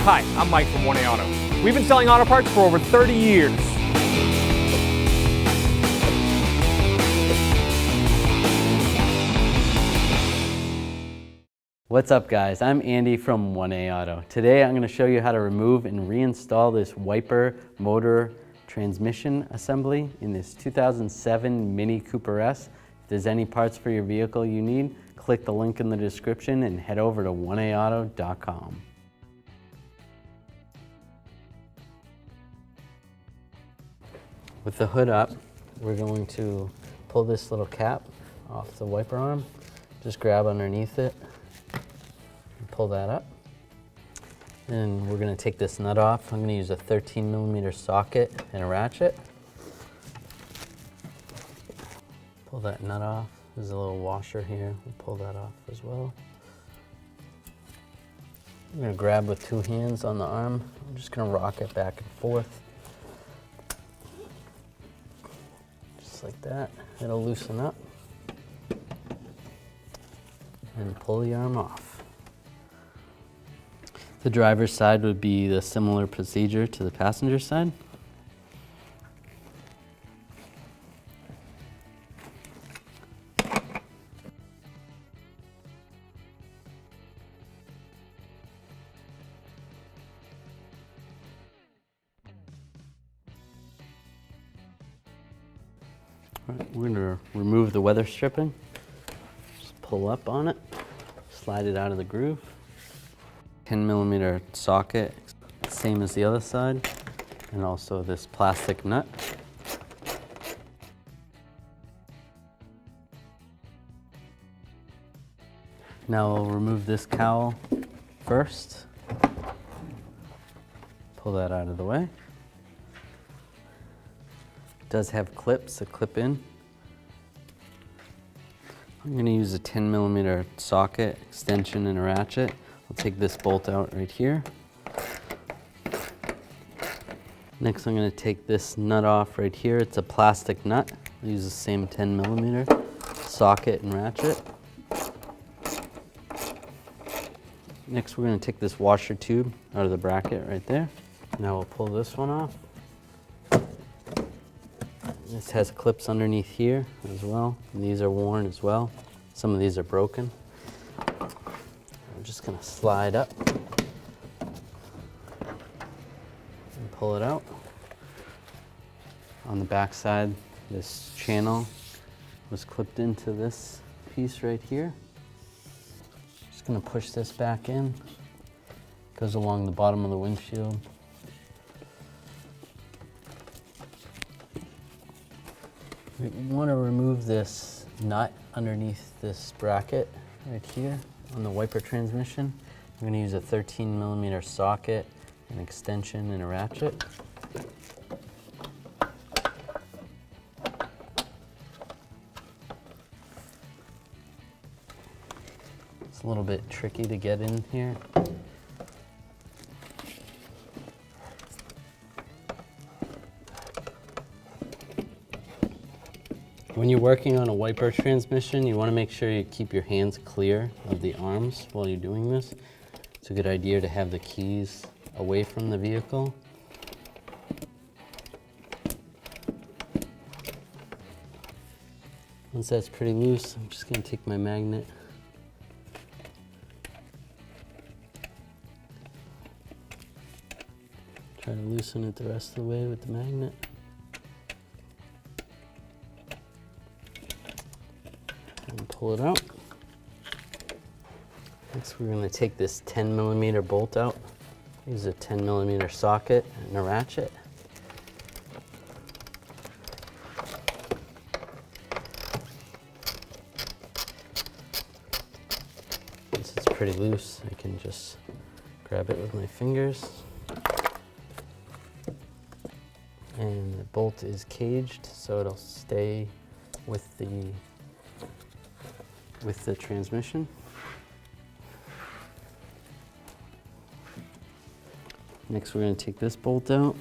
Hi, I'm Mike from 1A Auto. We've been selling auto parts for over 30 years. What's up guys, I'm Andy from 1A Auto. Today I'm going to show you how to remove and reinstall this wiper motor transmission assembly in this 2007 Mini Cooper S. If there's any parts for your vehicle you need, click the link in the description and head over to 1aauto.com. With the hood up, we're going to pull this little cap off the wiper arm. Just grab underneath it. Pull that up. And we're going to take this nut off. I'm going to use a 13mm socket and a ratchet. Pull that nut off. There's a little washer here. We'll pull that off as well. I'm going to grab with two hands on the arm. I'm just going to rock it back and forth. Just like that. It'll loosen up. And pull the arm off. The driver's side would be the similar procedure to the passenger side. All right, we're going to remove the weather stripping. Just pull up on it, slide it out of the groove. 10mm socket, same as the other side, and also this plastic nut. Now we'll remove this cowl first. Pull that out of the way. It does have clips that clip in. I'm going to use a 10mm socket, extension, and a ratchet. I'll take this bolt out right here. Next I'm going to take this nut off right here. It's a plastic nut. I'll use the same 10mm socket and ratchet. Next we're going to take this washer tube out of the bracket right there. Now we'll pull this one off. This has clips underneath here as well. And these are worn as well. Some of these are broken. Just going to slide up and pull it out. On the back side, this channel was clipped into this piece right here. Just going to push this back in. Goes along the bottom of the windshield. We want to remove this nut underneath this bracket right here. On the wiper transmission, I'm going to use a 13mm socket, an extension, and a ratchet. It's a little bit tricky to get in here. When you're working on a wiper transmission, you want to make sure you keep your hands clear of the arms while you're doing this. It's a good idea to have the keys away from the vehicle. Once that's pretty loose, I'm just going to take my magnet. Try to loosen it the rest of the way with the magnet. And pull it out. Next we're going to take this 10mm bolt out. Use a 10mm socket and a ratchet. Since it's pretty loose, I can just grab it with my fingers. And the bolt is caged, so it'll stay with the transmission. Next we're going to take this bolt out.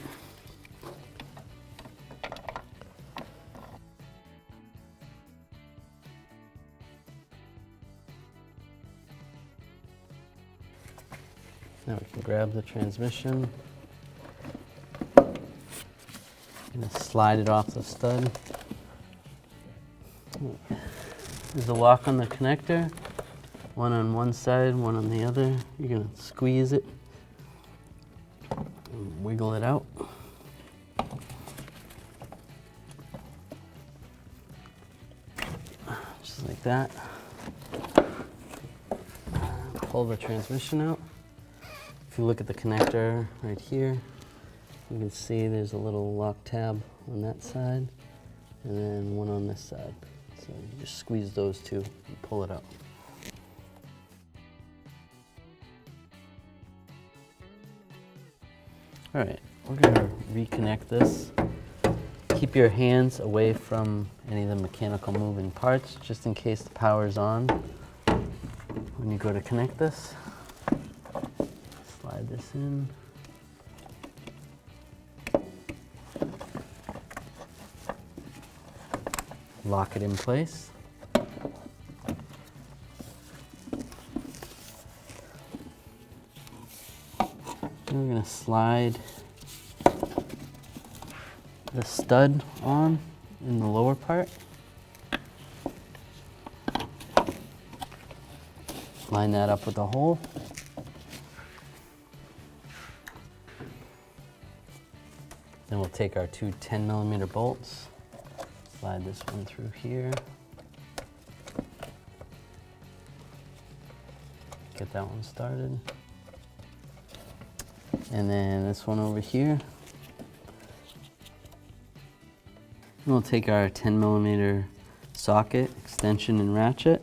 Now we can grab the transmission. Gonna slide it off the stud. There's a lock on the connector, one on one side, one on the other. You're gonna squeeze it and wiggle it out. Just like that. Pull the transmission out. If you look at the connector right here, you can see there's a little lock tab on that side and then one on this side. So you just squeeze those two and pull it out. All right, we're gonna reconnect this. Keep your hands away from any of the mechanical moving parts, just in case the power's on. When you go to connect this, slide this in. Lock it in place. We're going to slide the stud on in the lower part. Line that up with the hole. Then we'll take our two 10mm bolts. Slide this one through here. Get that one started. And then this one over here. And we'll take our 10mm socket, extension, and ratchet.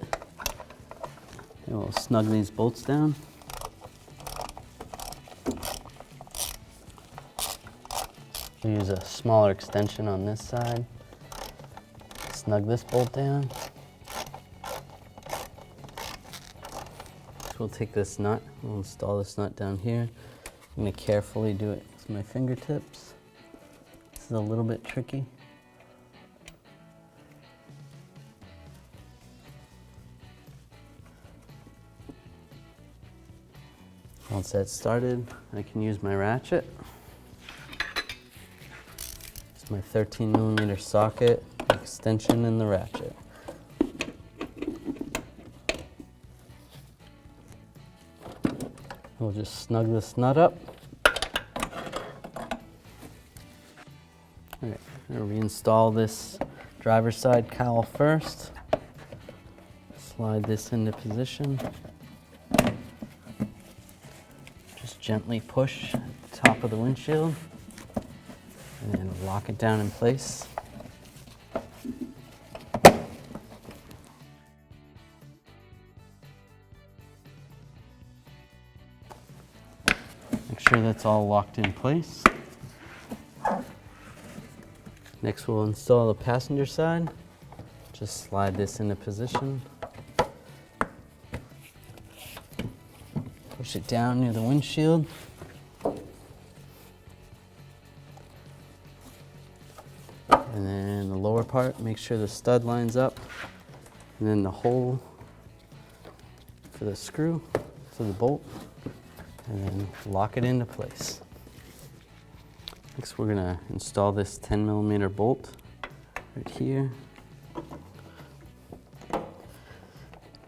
And we'll snug these bolts down. We'll use a smaller extension on this side. Snug this bolt down. So we'll take this nut, we'll install this nut down here. I'm going to carefully do it with my fingertips. This is a little bit tricky. Once that's started, I can use my ratchet. It's my 13mm socket, extension, and the ratchet. We'll just snug this nut up. All right, I'm going to reinstall this driver's side cowl first. Slide this into position. Just gently push at the top of the windshield and then lock it down in place. Make sure that's all locked in place. Next we'll install the passenger side. Just slide this into position. Push it down near the windshield. And then the lower part, make sure the stud lines up. And then the hole for the screw, for the bolt. And then lock it into place. Next we're gonna install this 10mm bolt right here.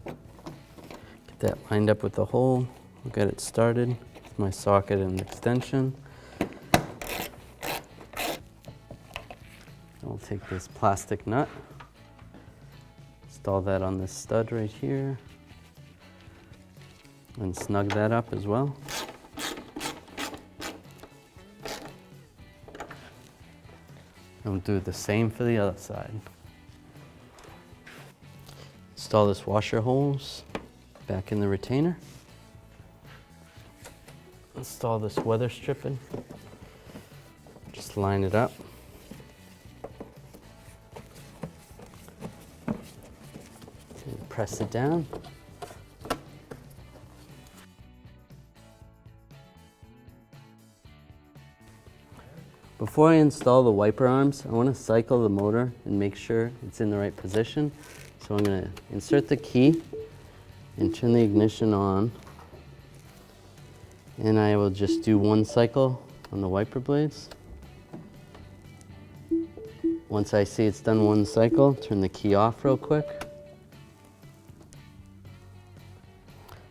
Get that lined up with the hole. We'll get it started with my socket and extension. We'll take this plastic nut, install that on this stud right here, and snug that up as well. And we'll do the same for the other side. Install this washer hose back in the retainer. Install this weather stripping. Just line it up. And press it down. Before I install the wiper arms, I want to cycle the motor and make sure it's in the right position. So I'm going to insert the key and turn the ignition on. And I will just do one cycle on the wiper blades. Once I see it's done one cycle, turn the key off real quick.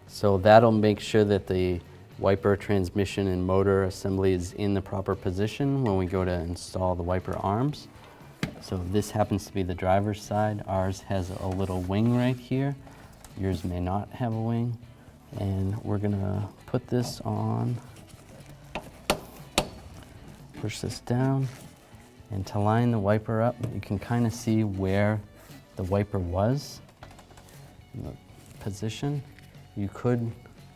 So that'll make sure that the wiper, transmission, and motor assembly is in the proper position when we go to install the wiper arms. So this happens to be the driver's side. Ours has a little wing right here. Yours may not have a wing. And we're gonna put this on, push this down, and to line the wiper up, you can kind of see where the wiper was in the position. You could,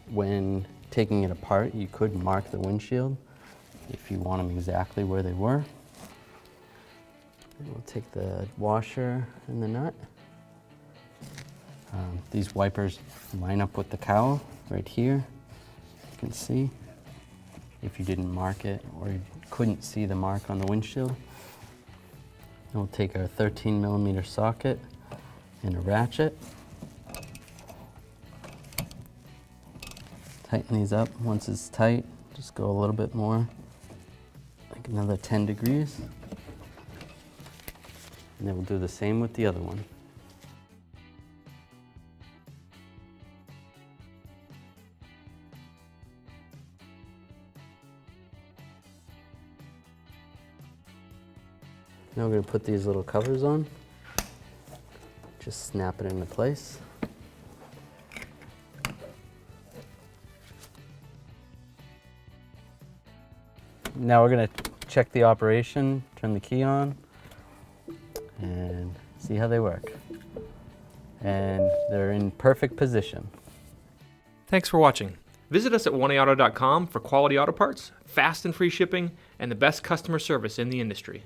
when taking it apart, you could mark the windshield if you want them exactly where they were. And we'll take the washer and the nut. These wipers line up with the cowl right here. You can see if you didn't mark it or you couldn't see the mark on the windshield. And we'll take our 13mm socket and a ratchet. Tighten these up. Once it's tight, just go a little bit more, like another 10 degrees. And then we'll do the same with the other one. Now we're going to put these little covers on. Just snap it into place. Now we're going to check the operation, turn the key on, and see how they work. And they're in perfect position. Thanks for watching. Visit us at oneauto.com for quality auto parts, fast and free shipping, and the best customer service in the industry.